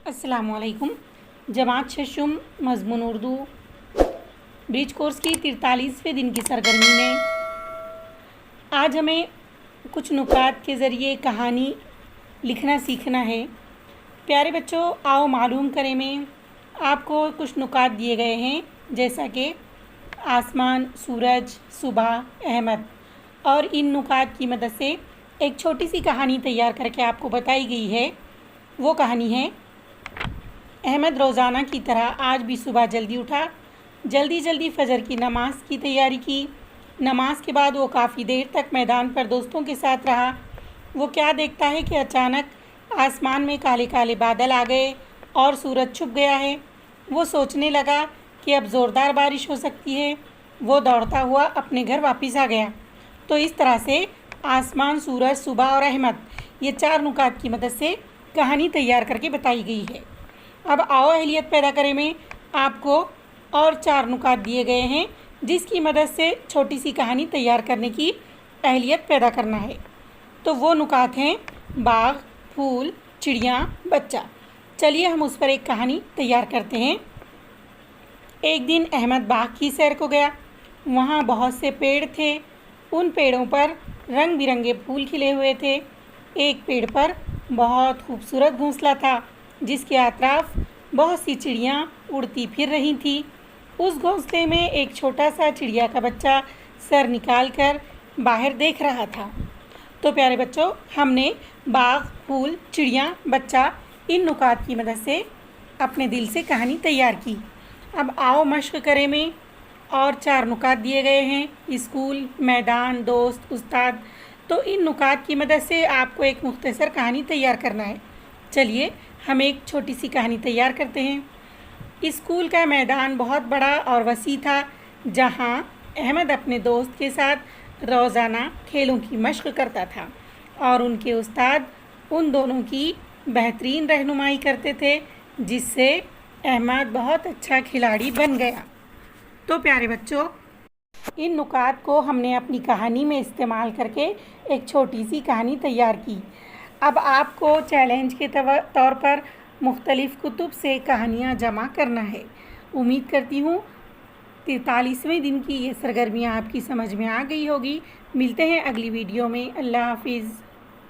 अस्सलाम वालेकुम। जमात शशुम मज़मून Urdu bridge course की 43वें दिन की सरगर्मी में आज हमें कुछ नुकात के ज़रिए कहानी लिखना सीखना है। प्यारे बच्चों, आओ मालूम करें में आपको कुछ नुकात दिए गए हैं, जैसा कि आसमान, सूरज, सुबह, अहमद। और इन नुकात की मदद से एक छोटी सी कहानी तैयार करके आपको बताई गई है। वो कहानी है, अहमद रोज़ाना की तरह आज भी सुबह जल्दी उठा, जल्दी फजर की नमाज की तैयारी की। नमाज के बाद वो काफ़ी देर तक मैदान पर दोस्तों के साथ रहा। वो क्या देखता है कि अचानक आसमान में काले काले बादल आ गए और सूरज छुप गया है। वो सोचने लगा कि अब ज़ोरदार बारिश हो सकती है। वो दौड़ता हुआ अपने घर वापस आ गया। तो इस तरह से आसमान, सूरज, सुबह और अहमद, ये 4 नुकात की मदद से कहानी तैयार करके बताई गई है। अब आओ अहलियत पैदा करें में आपको और 4 नुकात दिए गए हैं, जिसकी मदद से छोटी सी कहानी तैयार करने की अहलियत पैदा करना है। तो वो नुकात हैं बाग, फूल, चिड़िया, बच्चा। चलिए हम उस पर एक कहानी तैयार करते हैं। एक दिन अहमद बाग की सैर को गया। वहाँ बहुत से पेड़ थे। उन पेड़ों पर रंग बिरंगे फूल खिले हुए थे। एक पेड़ पर बहुत खूबसूरत घोंसला था, जिसके अतराफ बहुत सी चिड़ियाँ उड़ती फिर रही थीं। उस घोंसले में एक छोटा सा चिड़िया का बच्चा सर निकाल कर बाहर देख रहा था। तो प्यारे बच्चों, हमने बाग, फूल, चिड़िया, बच्चा, इन नुकात की मदद से अपने दिल से कहानी तैयार की। अब आओ मश्क करें में और 4 नुकात दिए गए हैं, स्कूल, मैदान, दोस्त, उस्ताद। तो इन नुकात की मदद से आपको एक मुख्तसर कहानी तैयार करना है। चलिए हम एक छोटी सी कहानी तैयार करते हैं। स्कूल का मैदान बहुत बड़ा और वसी था, जहाँ अहमद अपने दोस्त के साथ रोज़ाना खेलों की मश्क करता था और उनके उस्ताद उन दोनों की बेहतरीन रहनुमाई करते थे, जिससे अहमद बहुत अच्छा खिलाड़ी बन गया। तो प्यारे बच्चों, इन नुकात को हमने अपनी कहानी में इस्तेमाल करके एक छोटी सी कहानी तैयार की। अब आपको चैलेंज के तौर पर मुख्तलिफ़ कुतुब से कहानियाँ जमा करना है। उम्मीद करती हूँ 43वें दिन की ये सरगर्मियाँ आपकी समझ में आ गई होगी। मिलते हैं अगली वीडियो में। अल्लाह हाफिज़।